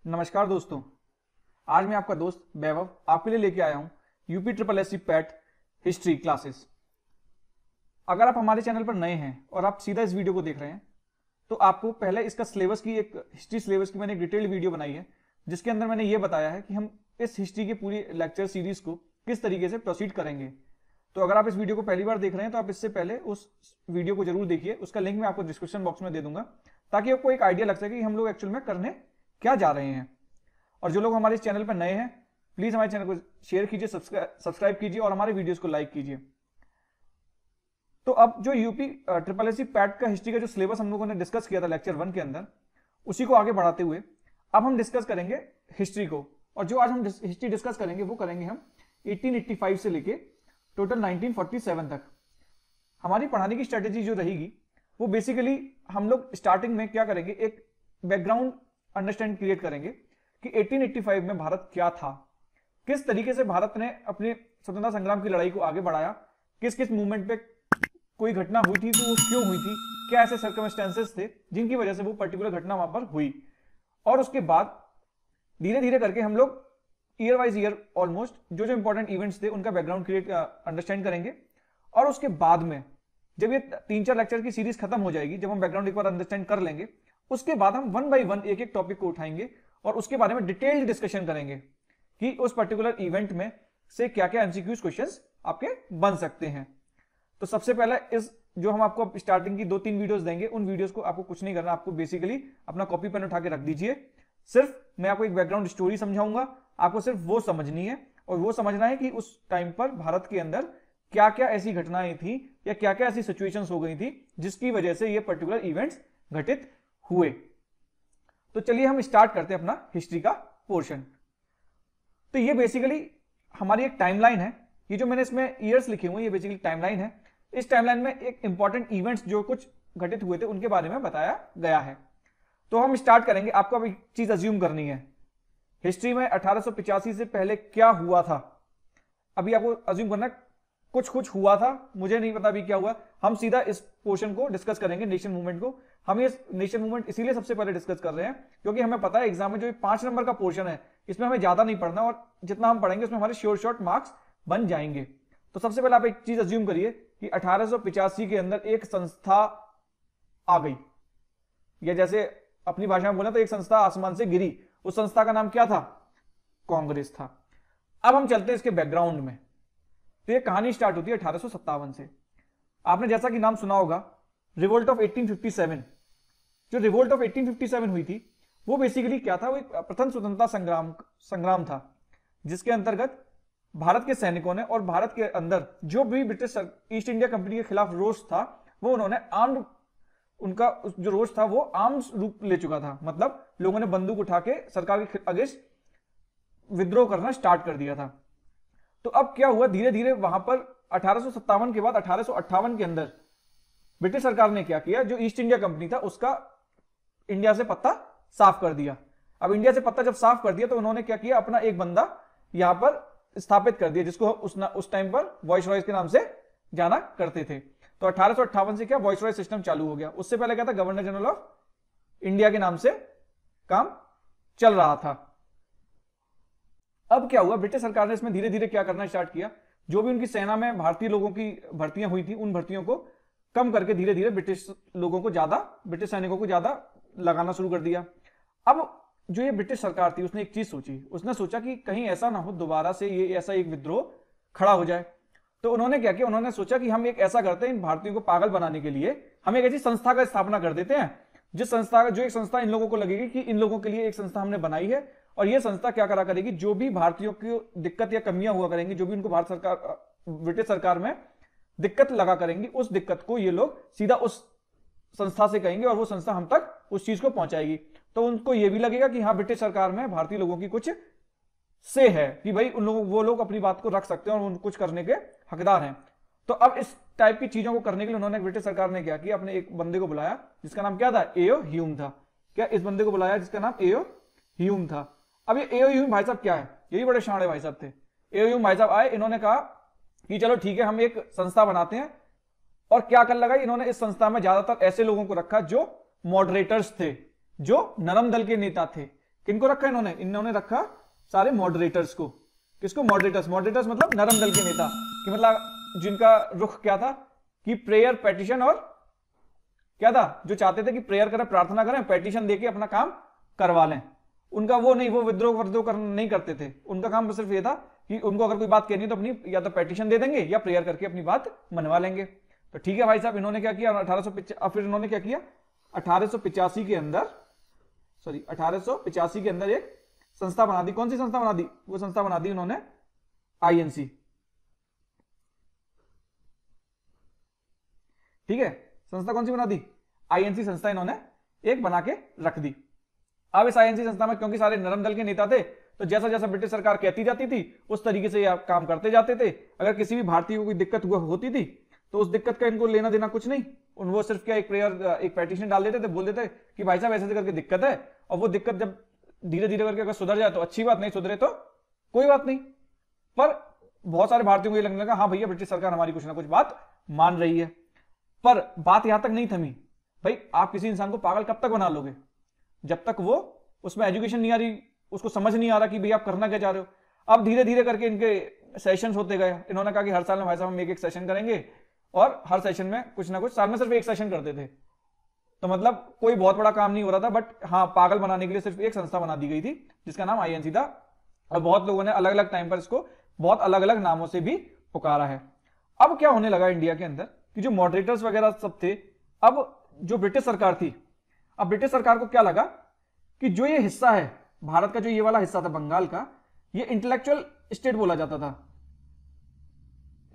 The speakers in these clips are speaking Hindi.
नमस्कार दोस्तों। आज मैं आपका दोस्त वैभव आपके लिए लेके आया हूं UP triple S C PET history classes. अगर आप हमारे चैनल पर नए हैं और आप सीधा इस वीडियो को देख रहे हैं तो आपको पहले इसका सिलेबस की एक हिस्ट्री सिलेबस की मैंने एक डिटेल्ड वीडियो बनाई है जिसके अंदर मैंने ये बताया है कि हम इस हिस्ट्री की पूरी लेक्चर सीरीज को किस तरीके से प्रोसीड करेंगे। तो अगर आप इस वीडियो को पहली बार देख रहे हैं तो आप इससे पहले उस वीडियो को जरूर देखिए। उसका लिंक मैं आपको डिस्क्रिप्शन बॉक्स में दे दूंगा ताकि आपको एक आइडिया लग सके कि हम लोग एक्चुअल में करने क्या जा रहे हैं। और जो लोग हमारे इस चैनल पर नए हैं प्लीज हमारे चैनल को शेयर कीजिए, सब्सक्राइब कीजिए और हमारे वीडियोस को लाइक कीजिए। तो अब जो UP triple S C PET का हिस्ट्री का जो सिलेबस हम लोगों ने डिस्कस किया था लेक्चर 1 के अंदर, उसी को आगे बढ़ाते हुए अब हम डिस्कस करेंगे हिस्ट्री को। और जो आज हम हिस्ट्री डिस्कस करेंगे वो करेंगे हम 1885 से लेके टोटल 1947 तक। हमारी पढ़ाने की स्ट्रेटेजी जो रहेगी वो बेसिकली हम लोग स्टार्टिंग में क्या करेंगे, एक बैकग्राउंड अंडरस्टैंड क्रिएट करेंगे कि 1885 में भारत क्या था, किस तरीके से भारत ने अपने स्वतंत्रता संग्राम की लड़ाई को आगे बढ़ाया, किस किस मूवमेंट पे कोई घटना हुई थी तो वो क्यों हुई थी, क्या ऐसे सर्कमस्टेंसेस थे जिनकी वजह से वो पर्टिकुलर घटना वहां पर हुई। और उसके बाद धीरे धीरे करके हम लोग ईयर वाइज ईयर ऑलमोस्ट जो जो इंपॉर्टेंट इवेंट्स थे उनका बैकग्राउंड क्रिएट अंडरस्टैंड करेंगे। और उसके बाद में जब ये 3-4 लेक्चर की सीरीज खत्म हो जाएगी, जब हम बैकग्राउंड एक बार अंडरस्टैंड कर लेंगे, उसके बाद हम 1 बाय 1 एक एक टॉपिक को उठाएंगे और उसके बारे में डिटेल्ड डिस्कशन करेंगे कि उस पर्टिकुलर इवेंट में से क्या क्या एमसीक्यूज क्वेश्चंस आपके बन सकते हैं। तो सबसे पहले इस जो हम आपको स्टार्टिंग की 2-3 वीडियोस देंगे, उन वीडियोस को आपको कुछ नहीं करना, आपको बेसिकली अपना कॉपी पेन उठा के रख दीजिए। सिर्फ मैं आपको एक बैकग्राउंड स्टोरी समझाऊंगा, आपको सिर्फ वो समझनी है और वो समझना है कि उस टाइम पर भारत के अंदर क्या क्या ऐसी घटनाएं थी या क्या क्या ऐसी सिचुएशंस हो गई थी जिसकी वजह से ये पर्टिकुलर इवेंट्स घटित हुए। तो चलिए हम स्टार्ट करते हैं अपना हिस्ट्री का पोर्शन। तो ये बेसिकली हमारी एक टाइमलाइन है, ये जो मैंने इसमें ईयर्स लिखे हुए हैं ये बेसिकली टाइमलाइन है। इस टाइमलाइन में एक इंपॉर्टेंट इवेंट्स जो कुछ घटित हुए थे उनके बारे में बताया गया है। तो हम स्टार्ट करेंगे। आपको अब एक चीज अज्यूम करनी है, हिस्ट्री में 1885 से पहले क्या हुआ था। अभी आपको अज्यूम करना है कुछ कुछ हुआ था, मुझे नहीं पता अभी क्या हुआ। हम सीधा इस पोर्शन को डिस्कस करेंगे, नेशन मूवमेंट को। हम ये नेशन मूवमेंट इसीलिए सबसे पहले डिस्कस कर रहे हैं क्योंकि हमें पता है एग्जाम में जो 5 नंबर का पोर्शन है इसमें हमें ज्यादा नहीं पढ़ना और जितना हम पढ़ेंगे उसमें हमारे शॉर्ट मार्क्स बन जाएंगे। तो सबसे पहले आप एक चीज अज्यूम करिए कि 1885 के अंदर एक संस्था आ गई, या जैसे अपनी भाषा में बोले तो एक संस्था आसमान से गिरी। उस संस्था का नाम क्या था? कांग्रेस था। अब हम चलते हैं इसके बैकग्राउंड में। तो ये कहानी स्टार्ट होती है 1857 से। आपने जैसा कि नाम सुना होगा रिवोल्ट ऑफ 1857। जो रिवोल्ट ऑफ 1857 हुई थी वो बेसिकली क्या था, वो एक प्रथम स्वतंत्रता संग्राम था जिसके अंतर्गत भारत के सैनिकों ने और भारत के अंदर जो भी ब्रिटिश ईस्ट इंडिया कंपनी के खिलाफ रोष था वो उन्होंने आर्म्ड, उनका जो रोष था वो आर्म्स रूप ले चुका था। मतलब लोगों ने बंदूक उठा के सरकार के अगेंस्ट विद्रोह करना स्टार्ट कर दिया था। तो अब क्या हुआ, धीरे धीरे वहां पर 1857 के बाद 1858 के अंदर ब्रिटिश सरकार ने क्या किया, जो ईस्ट इंडिया कंपनी था उसका इंडिया से पत्ता साफ कर दिया। अब इंडिया से पत्ता जब साफ कर दिया तो उन्होंने क्या किया, अपना एक बंदा यहां पर स्थापित कर दिया जिसको उस टाइम पर वॉइस रॉय के नाम से जाना करते थे। तो 1858 से क्या वॉइस रॉय सिस्टम चालू हो गया। उससे पहले क्या था, गवर्नर जनरल ऑफ इंडिया के नाम से काम चल रहा था। अब क्या हुआ, ब्रिटिश सरकार ने इसमें धीरे धीरे क्या करना स्टार्ट किया, जो भी उनकी सेना में भारतीय लोगों की भर्तियां हुई थी उन भर्तियों को कम करके धीरे धीरे ब्रिटिश सैनिकों को ज्यादा लगाना शुरू कर दिया। अब जो ये ब्रिटिश सरकार थी उसने एक चीज सोची, उसने सोचा कि कहीं ऐसा ना हो दोबारा से ये ऐसा एक विद्रोह खड़ा हो जाए। तो उन्होंने क्या किया, उन्होंने सोचा कि हम एक ऐसा करते हैं, इन भारतीयों को पागल बनाने के लिए हम एक ऐसी संस्था का स्थापना कर देते हैं जो एक संस्था इन लोगों को लगेगी कि इन लोगों के लिए एक संस्था हमने बनाई है और ये संस्था क्या करा करेगी, जो भी भारतीयों की दिक्कत या कमियां हुआ करेंगी, जो भी उनको ब्रिटिश सरकार में दिक्कत लगा करेंगे, उस दिक्कत को ये लोग सीधा उस संस्था से कहेंगे और वो संस्था हम तक उस चीज को पहुंचाएगी। तो उनको ये भी लगेगा कि हाँ ब्रिटिश सरकार में भारतीय लोगों की कुछ से है कि भाई वो लोग अपनी बात को रख सकते हैं और कुछ करने के हकदार हैं। तो अब इस टाइप की चीजों को करने के लिए उन्होंने ब्रिटिश सरकार ने क्या किया, अपने एक बंदे को बुलाया जिसका नाम क्या था, एओ ह्यूम था। क्या इस बंदे को बुलाया जिसका नाम एओ ह्यूम था। अब ये एओ ह्यूम भाई साहब क्या है, ये भी बड़े शाणे भाई साहब थे। एओ ह्यूम भाई साहब आए, इन्होंने कहा कि चलो ठीक है हम एक संस्था बनाते हैं। और क्या कर लगा, इन्होंने इस संस्था में ज्यादातर ऐसे लोगों को रखा जो मॉडरेटर्स थे, जो नरम दल के नेता थे, किनको रखा इन्होंने? इन्होंने रखा सारे मॉडरेटर्स को। किसको? मॉडरेटर्स। मॉडरेटर्स मतलब नरम दल के नेता, कि मतलब जिनका रुख क्या था कि प्रेयर, पेटिशन और क्या था, जो चाहते थे कि प्रेयर करें, प्रार्थना करें, पेटिशन देके अपना काम करवा लें। उनका वो नहीं, वो विद्रोह नहीं करते थे। उनका काम सिर्फ ये था कि उनको अगर कोई बात कहनी है तो अपनी या तो पेटिशन दे देंगे या प्रेयर करके अपनी बात मनवा लेंगे। तो ठीक है भाई साहब, इन्होंने क्या किया 1885, फिर इन्होंने क्या किया 1885 के अंदर, 1885 के अंदर एक संस्था बना दी। कौन सी संस्था बना दी? वो संस्था बना दी उन्होंने आईएनसी। ठीक है, संस्था कौन सी बना दी? आईएनसी संस्था इन्होंने एक बना के रख दी। अब इस आईएनसी संस्था में क्योंकि सारे नरम दल के नेता थे, तो जैसा जैसा ब्रिटिश सरकार कहती जाती थी उस तरीके से ये काम करते जाते थे। अगर किसी भी भारतीय को कोई दिक्कत होती थी तो उस दिक्कत का इनको लेना देना कुछ नहीं। वो सिर्फ क्या एक प्रेयर, एक पेटिशन डाल देते थे, बोल देते कि भाई साहब ऐसे करके दिक्कत है, और वो दिक्कत जब धीरे धीरे करके अगर सुधर जाए तो अच्छी बात, नहीं सुधरे तो कोई बात नहीं। पर बहुत सारे भारतीयों को ये लगने लगा हाँ भैया ब्रिटिश सरकार हमारी कुछ ना कुछ बात मान रही है। पर बात यहां तक नहीं थमी। भाई आप किसी इंसान को पागल कब तक बना लोगे? जब तक वो उसमें एजुकेशन नहीं आ रही, उसको समझ नहीं आ रहा कि भाई आप करना क्या चाह रहे हो। अब धीरे धीरे करके इनके सेशंस होते गए। इन्होंने कहा कि हर साल में भाई साहब हम एक सेशन करेंगे, और हर सेशन में कुछ ना कुछ, साल में सिर्फ एक सेशन करते थे। तो मतलब कोई बहुत बड़ा काम नहीं हो रहा था, बट हाँ पागल बनाने के लिए सिर्फ एक संस्था बना दी गई थी जिसका नाम आईएनसी था। और बहुत लोगों ने अलग अलग टाइम पर इसको बहुत अलग अलग नामों से भी पुकारा है। अब क्या होने लगा इंडिया के अंदर कि जो मॉडरेटर्स वगैरह सब थे, अब जो ब्रिटिश सरकार थी, अब ब्रिटिश सरकार को क्या लगा कि जो ये हिस्सा है भारत का, जो ये वाला हिस्सा था बंगाल का, ये इंटेलेक्चुअल स्टेट बोला जाता था।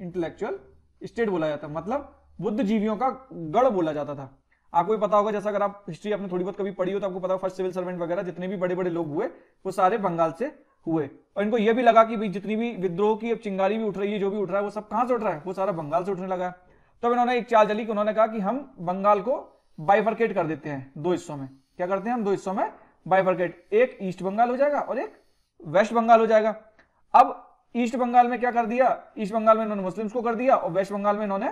इंटेलेक्चुअल स्टेट बोला जाता, मतलब बुद्धिजीवियों का गढ़ बोला जाता था। आपको भी पता होगा, जैसा अगर आप हिस्ट्री आपने थोड़ी बहुत कभी पढ़ी हो तो आपको पता होगा फर्स्ट सिविल सर्वेंट वगैरह जितने भी बड़े बड़े लोग हुए वो सारे बंगाल से हुए। और इनको यह भी लगा कि भाई जितनी भी विद्रोह की अब चिंगारी भी उठ रही है, जो भी उठ रहा है, वो सब कहां से उठ रहा है? वो सारा बंगाल से उठने लगा। तो इन्होंने एक चाल चली कि उन्होंने कहा कि हम बंगाल को बाइफरकेट कर देते हैं दो हिस्सों में। क्या करते हैं हम? दो हिस्सों में बाइफरकेट, एक ईस्ट बंगाल हो जाएगा और एक वेस्ट बंगाल हो जाएगा। अब ईस्ट बंगाल में क्या कर दिया? ईस्ट बंगाल में इन्होंने मुस्लिम्स को कर दिया, और वेस्ट बंगाल में इन्होंने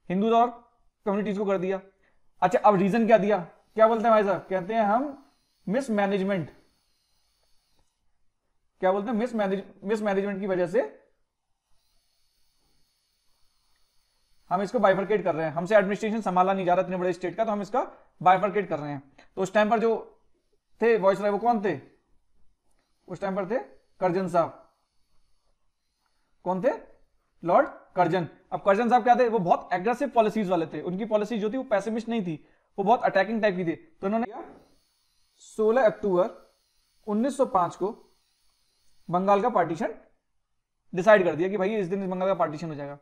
हिंदू और कम्युनिटीज को कर दिया। अच्छा, अब रीजन क्या दिया? क्या बोलते हैं भाई साहब? कहते हैं हम मिसमैनेजमेंट। क्या बोलते हैं? मिसमैनेजमेंट की वजह से हम इसको बाइफरकेट कर रहे हैं, हमसे एडमिनिस्ट्रेशन संभाला नहीं जा रहा इतने बड़े स्टेट का, तो हम इसका बाइफरकेट कर रहे हैं। तो उस टाइम पर जो थे वॉइसरॉय, वो कौन थे? उस टाइम पर थे कर्जन साहब। कौन थे? Lord Curzon. अब कर्जन साहब क्या थे? वो बहुत एग्रेसिव पॉलिसीज वाले थे। उनकी पॉलिसी जो थी वो पैसिमिस्ट नहीं थी, वो बहुत अटैकिंग टाइप की थी। तो उन्होंने 16 अक्टूबर 1905 को बंगाल का पार्टीशन डिसाइड कर दिया कि भाई इस दिन इस बंगाल का पार्टीशन हो जाएगा।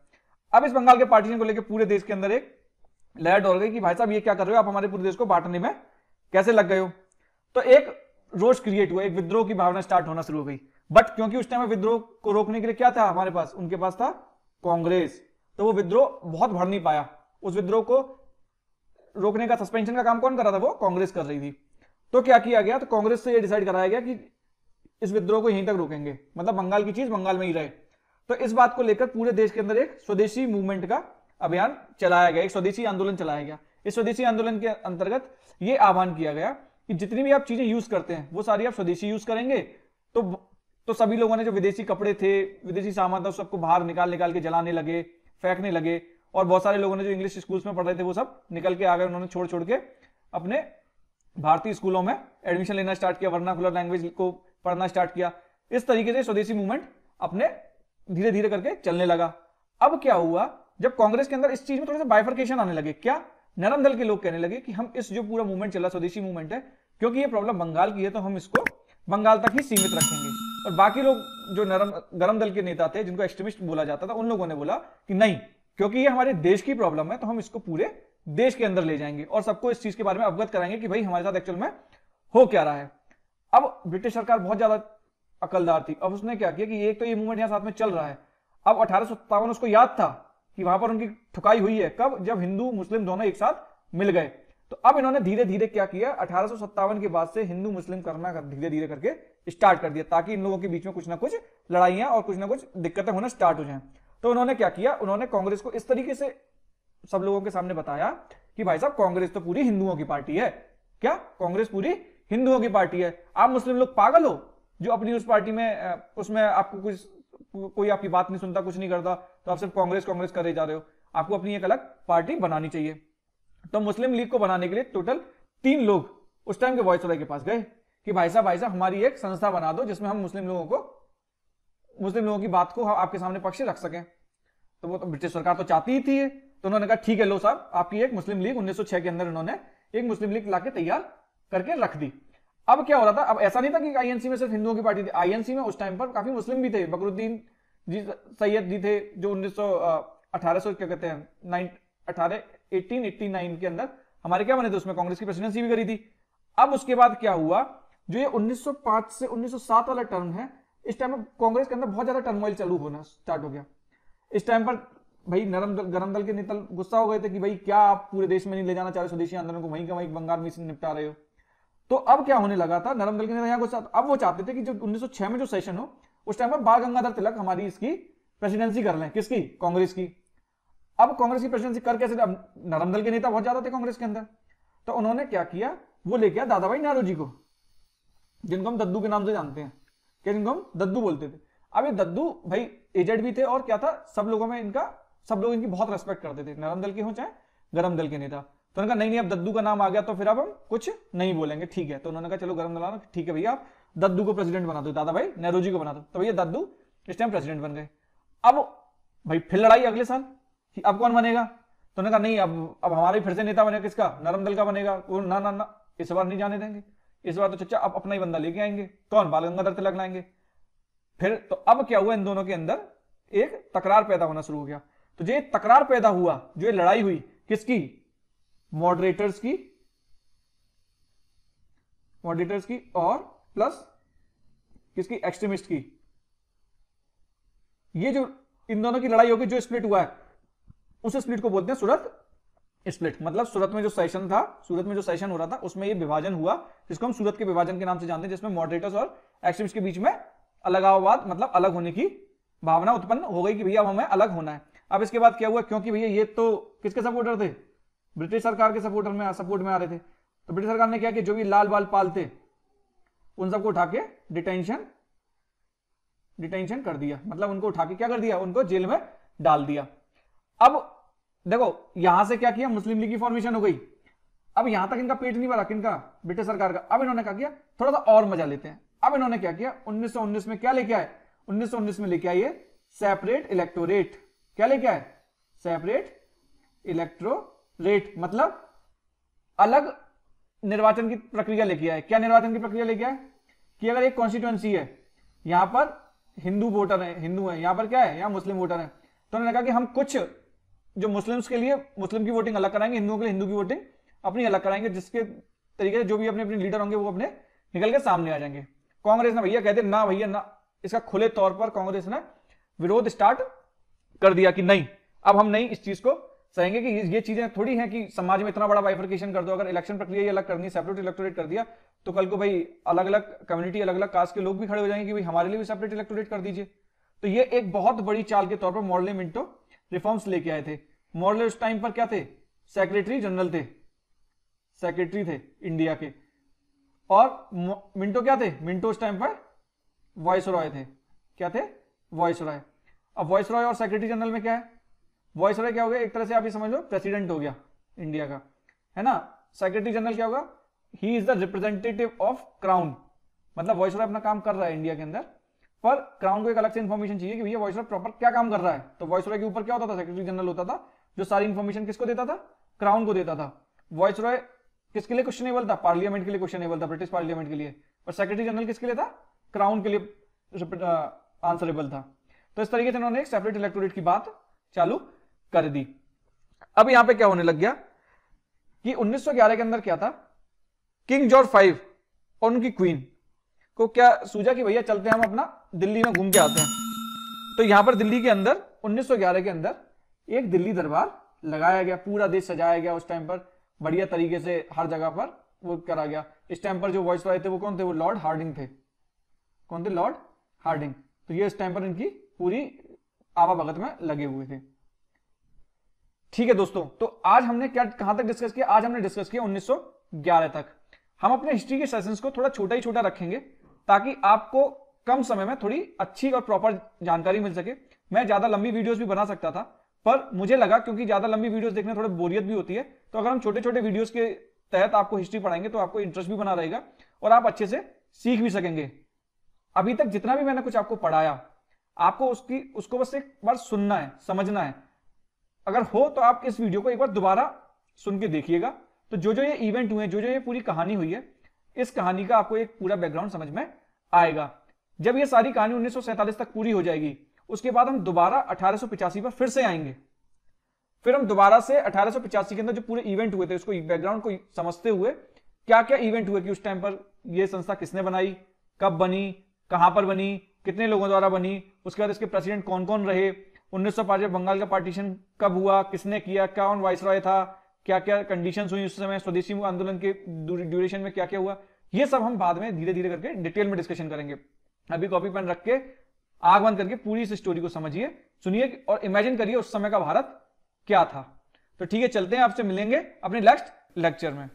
अब इस बंगाल के पार्टीशन को लेकर पूरे देश के अंदर एक लहर दौड़ गई कि भाई साहब ये क्या कर रहे हो आप, हमारे पूरे देश को बांटने में कैसे लग गए हो। तो एक रोष क्रिएट हुआ, एक विद्रोह की भावना स्टार्ट होना शुरू हो गई। बट क्योंकि उस टाइम में विद्रोह को रोकने के लिए क्या था हमारे पास? उनके पास था कांग्रेस। तो वो विद्रोह बहुत बढ़ नहीं पाया। उस विद्रोह को रोकने का, सस्पेंशन का काम कौन कर रहा था? वो कांग्रेस कर रही थी। तो क्या किया गया? तो कांग्रेस से ये डिसाइड कराया गया कि इस विद्रोह को यहीं तक रोकेंगे, मतलब बंगाल की चीज बंगाल में ही रहे। तो इस बात को लेकर पूरे देश के अंदर एक स्वदेशी मूवमेंट का अभियान चलाया गया, एक स्वदेशी आंदोलन चलाया गया। इस स्वदेशी आंदोलन के अंतर्गत यह आह्वान किया गया कि जितनी भी आप चीजें यूज करते हैं वो सारी आप स्वदेशी यूज करेंगे। तो सभी लोगों ने जो विदेशी कपड़े थे, विदेशी सामान था, सबको बाहर निकाल के जलाने लगे, फेंकने लगे। और बहुत सारे लोगों ने जो इंग्लिश स्कूल्स में पढ़ रहे थे वो सब निकल के आ गए। उन्होंने छोड़ के अपने भारतीय स्कूलों में एडमिशन लेना स्टार्ट किया, वर्नाकुलर लैंग्वेज को पढ़ना स्टार्ट किया। इस तरीके से स्वदेशी मूवमेंट अपने धीरे धीरे करके चलने लगा। अब क्या हुआ, जब कांग्रेस के अंदर इस चीज में थोड़े से बाइफरकेशन आने लगे, क्या नरम दल के लोग कहने लगे कि हम इस जो पूरा मूवमेंट चला, स्वदेशी मूवमेंट है, क्योंकि ये प्रॉब्लम बंगाल की है तो हम इसको बंगाल तक ही सीमित रखेंगे। और बाकी लोग जो गरम दल के नेता थे, जिनको एक्सट्रीमिस्ट बोला जाता था, उन लोगों ने बोला कि नहीं, क्योंकि ये हमारे देश की प्रॉब्लम है तो हम इसको पूरे देश के अंदर ले जाएंगे और सबको इस चीज के बारे में अवगत कराएंगे कि भाई हमारे साथ एक्चुअल में हो क्या रहा है। अब ब्रिटिश सरकार बहुत ज्यादा अकलदार थी। अब उसने क्या किया कि एक तो ये मूवमेंट यहां साथ में चल रहा है। अब 1857 उसको याद था कि वहां पर उनकी ठुकाई हुई है, कब? जब हिंदू मुस्लिम दोनों एक साथ मिल गए। तो अब इन्होंने धीरे धीरे क्या किया, 1857 के बाद से हिंदू मुस्लिम करना धीरे धीरे करके स्टार्ट कर दिया, ताकि इन लोगों के बीच में कुछ ना कुछ लड़ाइयां और कुछ ना कुछ दिक्कतें होना स्टार्ट हो जाएं। तो उन्होंने क्या किया, उन्होंने कांग्रेस को इस तरीके से सब लोगों के सामने बताया कि भाई साहब कांग्रेस तो पूरी हिंदुओं की पार्टी है। क्या? कांग्रेस पूरी हिंदुओं की पार्टी है। आप मुस्लिम लोग पागल हो जो अपनी उस पार्टी में उसमें आपको कोई आपकी बात नहीं सुनता, कुछ नहीं करता, तो आप सिर्फ कांग्रेस कांग्रेस करे जा रहे हो। आपको अपनी एक अलग पार्टी बनानी चाहिए। तो मुस्लिम लीग को बनाने के लिए टोटल 3 लोग उस टाइम के वायसरॉय के पास गए कि भाई साहब हमारी एक संस्था बना दो जिसमें हम मुस्लिम लोगों की बात को आपके सामने पक्ष रख सकें। तो वो तो ब्रिटिश सरकार तो चाहती ही थी, तो उन्होंने कहा ठीक है लो साहब, आपकी एक मुस्लिम लीग 1906 के अंदर उन्होंने एक मुस्लिम लीग लाके तैयार करके रख दी। अब क्या हो रहा था, अब ऐसा नहीं था कि आईएनसी में सिर्फ हिंदुओं की पार्टी थी। आईएनसी में उस टाइम पर काफी मुस्लिम भी थे। बकरुद्दीन जी सैयद जी थे जो 1889 के अंदर हमारे क्या बने थे, उसमें कांग्रेस की प्रेसिडेंसी भी करी थी। अब उसके बाद क्या हुआ, जो ये 1905 से 1907 वाला टर्म है, इस टाइम में कांग्रेस के अंदर बहुत ज्यादा टर्मोइल चालू होना स्टार्ट हो गया। इस टाइम पर भाई नरम दल गरम दल के नेता गुस्सा हो गए थे कि भाई क्या आप पूरे देश में नहीं ले जाना चाह रहे स्वदेशी आंदोलन को, वहीं का वहीं बंगाल में से निपटा रहे हो। तो अब क्या होने लगा था, नरम दल के नेता यहाँ गुस्सा, अब वो चाहते थे कि जो 1906 में जो सेशन हो उस टाइम पर बाल गंगाधर तिलक हमारी इसकी प्रेसिडेंसी कर लें, किसकी, कांग्रेस की। अब कांग्रेस की प्रेसिडेंसी कर कैसे, अब नरम दल के नेता बहुत ज्यादा थे कांग्रेस के अंदर, तो उन्होंने क्या किया, वो लेके आया दादा भाई नारोजी को, जिनको हम दद्दू के नाम से जानते हैं, क्या जिनको हम दद्दू बोलते थे। अब ये दद्दू भाई एजेड भी थे और क्या था, सब लोग इनकी बहुत रेस्पेक्ट करते थे, नरम दल के हो चाहे गरम दल के नेता। तो उन्होंने कहा नहीं अब दद्दू का नाम आ गया तो फिर अब हम कुछ नहीं बोलेंगे, ठीक है। तो उन्होंने कहा चलो गरम दल, ठीक है भैया आप दद्दू को प्रेसिडेंट बना दो, दादा भाई नेहरूजी को बना दो। तो भैया दद्दू इस टाइम प्रेसिडेंट बन गए। अब भाई फिर लड़ाई अगले साल कि अब कौन बनेगा, तो उन्होंने कहा नहीं अब हमारा फिर से नेता बनेगा, किसका, नरम दल का बनेगा। वो ना ना ना इस बार नहीं जाने देंगे, इस बार तो चचा अब अपना ही बंदा लेके आएंगे, कौन, बाल गंगाधर तिलक लाएंगे। फिर तो अब क्या हुआ, इन दोनों के अंदर एक तकरार पैदा होना शुरू हो गया। तो जो तकरार पैदा हुआ, जो ये लड़ाई हुई, किसकी, मॉडरेटर्स की और प्लस किसकी, एक्सट्रीमिस्ट की। ये जो इन दोनों की लड़ाई होगी, जो स्प्लिट हुआ है उस स्प्लिट को बोलते हैं सूरत स्प्लिट। मतलब सूरत में जो सेशन था, सूरत में जो सेशन हो रहा था उसमें ये विभाजन हुआ, जिसको हम सूरत के विभाजन के नाम से जानते हैं, जिसमें मॉडरेटर्स और एक्सट्रीमिस्ट के बीच में अलगाववाद, मतलब अलग होने की भावना उत्पन्न हो गई कि भैया अब हमें अलग होना है। अब इसके बाद क्या हुआ, क्योंकि भैया ये तो किसके सपोर्टर थे, ब्रिटिश सरकार के सपोर्ट में आ रहे थे, तो ब्रिटिश सरकार ने क्या किया, जो भी लाल बाल पालते उन सबको उठा के डिटेंशन कर दिया। मतलब उनको उठा के क्या कर दिया, उनको जेल में डाल दिया। अब देखो यहां से क्या किया, मुस्लिम लीग की फॉर्मेशन हो गई। अब यहां तक इनका पेट नहीं भरा, किनका, ब्रिटिश सरकार का। अब इन्होंने क्या किया, थोड़ा सा और मजा लेते हैं। अब इन्होंने क्या किया, 1919 में क्या लेके आए, 1919 में लेके आए सेपरेट इलेक्टोरेट। क्या लेके आए, सेपरेट इलेक्टोरेट, मतलब अलग निर्वाचन की प्रक्रिया लेके आए। क्या निर्वाचन की प्रक्रिया लेके आए कि अगर एक कॉन्स्टिट्यूएंसी है, यहां पर हिंदू वोटर है, हिंदू है, यहां पर क्या है, यहां मुस्लिम वोटर है, तो उन्होंने कहा कि हम कुछ जो मुस्लिम्स के लिए मुस्लिम की वोटिंग अलग कराएंगे, हिंदुओं के लिए हिंदू की वोटिंग अपनी अलग कराएंगे, जिसके तरीके से जो भी अपने अपने लीडर होंगे वो अपने निकल के सामने आ जाएंगे। कांग्रेस ने भैया कहते ना भैया ना, इसका खुले तौर पर कांग्रेस ने विरोध स्टार्ट कर दिया कि नहीं अब हम नहीं इस चीज को सहेंगे कि ये चीजें थोड़ी हैं कि समाज में इतना बड़ा बाइफर्केशन कर दो। अगर इलेक्शन प्रक्रिया ये अलग करनी, सेपरेट इलेक्टोरेट कर दिया तो कल को भाई अलग अलग कम्युनिटी, अलग अलग कास्ट के लोग भी खड़े हो जाएंगे कि भाई हमारे लिए भी सेपरेट इलेक्टोरेट कर दीजिए। तो ये एक बहुत बड़ी चाल के तौर पर मॉर्ले मिंटो रिफॉर्म्स लेके आए थे। मॉर्ले उस टाइम पर क्या थे, सेक्रेटरी जनरल थे, सेक्रेटरी थे इंडिया के। और मिंटो क्या थे, मिंटो उस टाइम पर वॉइसरॉय थे। क्या थे, वॉइसरॉय। अब वॉइसरॉय और सेक्रेटरी जनरल में क्या है, वॉइसरॉय क्या हो गया, एक तरह से आप ये समझ लो प्रेसिडेंट हो गया इंडिया का, है ना। सेक्रेटरी जनरल क्या होगा, he is the representative of crown. मतलब वॉइसरॉय अपना काम कर रहा है इंडिया के अंदर, पर क्राउन को एक अलग से इंफॉर्मेशन चाहिए कि भैया वॉइसरॉय प्रॉपर क्या काम कर रहा है। तो वॉइसरॉय के ऊपर क्या होता था, सेक्रेटरी जनरल होता था, जो सारी इंफॉर्मेशन किसको देता था, क्राउन को देता था। वॉइसरॉय किसके लिए क्वेश्चनेबल था, पार्लियामेंट के लिए क्वेश्चनेबल था, ब्रिटिश पार्लियामेंट के लिए। और सेक्रेटरी जनरल किसके लिए था, क्राउन के लिए आंसरेबल था। तो इस तरीके से उन्होंने एक सेपरेट इलेक्टोरेट की बात चालू कर दी। अब यहां पे क्या होने लग गया कि 1911 के अंदर क्या था, किंग जॉर्ज V और उनकी क्वीन को क्या सूझा कि भैया चलते हैं हम अपना दिल्ली में घूम के आते हैं। तो यहां पर दिल्ली के अंदर 1911 के अंदर एक दिल्ली दरबार लगाया गया, पूरा देश सजाया गया। उस टाइम पर बढ़िया तरीके से हर जगह पर वो करा गया। इस टाइम पर जो वॉइसरॉय थे वो कौन थे, वो लॉर्ड हार्डिंग थे। कौन थे, लॉर्ड हार्डिंग। तो ये इस टाइम पर इनकी पूरी आवाभगत में लगे हुए थे। ठीक है दोस्तों, तो आज हमने क्या कहां तक डिस्कस किया, आज हमने डिस्कस किया 1911 तक। हम अपने हिस्ट्री के सेशंस को थोड़ा छोटा ही छोटा रखेंगे ताकि आपको कम समय में थोड़ी अच्छी और प्रॉपर जानकारी मिल सके। मैं ज्यादा लंबी वीडियोस भी बना सकता था, पर मुझे लगा क्योंकि ज्यादा लंबी वीडियोस देखने थोड़ा बोरियत भी होती है, तो अगर हम छोटे छोटे वीडियोस के तहत आपको हिस्ट्री पढ़ाएंगे तो आपको इंटरेस्ट भी बना रहेगा और आप अच्छे से सीख भी सकेंगे। अभी तक जितना भी मैंने कुछ आपको पढ़ाया, आपको उसको बस एक बार सुनना है, समझना है। अगर हो तो आप इस वीडियो को एक बार दोबारा सुन के देखिएगा, तो जो जो ये इवेंट हुए, जो जो ये पूरी कहानी हुई है, इस कहानी का आपको एक पूरा बैकग्राउंड समझ में आएगा। जब ये सारी कहानी 1947 तक पूरी हो जाएगी, उसके बाद हम दोबारा 1885 पर फिर से आएंगे। फिर हम दोबारा से 1885 के अंदर जो पूरे इवेंट हुए थे उसको बैकग्राउंड को समझते हुए क्या क्या इवेंट हुए कि उस टाइम पर यह संस्था किसने बनाई, कब बनी, कहां पर बनी, कितने लोगों द्वारा बनी, उसके बाद इसके प्रेसिडेंट कौन कौन रहे, 1905 में बंगाल का पार्टीशन कब हुआ, किसने किया, कौन वाइसरॉय था, क्या क्या कंडीशंस हुई उस समय, स्वदेशी आंदोलन के ड्यूरेशन में क्या क्या हुआ, ये सब हम बाद में धीरे धीरे करके डिटेल में डिस्कशन करेंगे। अभी कॉपी पेन रख के आग बंद करके पूरी इस स्टोरी को समझिए, सुनिए और इमेजिन करिए उस समय का भारत क्या था। तो ठीक है, चलते हैं, आपसे मिलेंगे अपने नेक्स्ट लेक्चर में।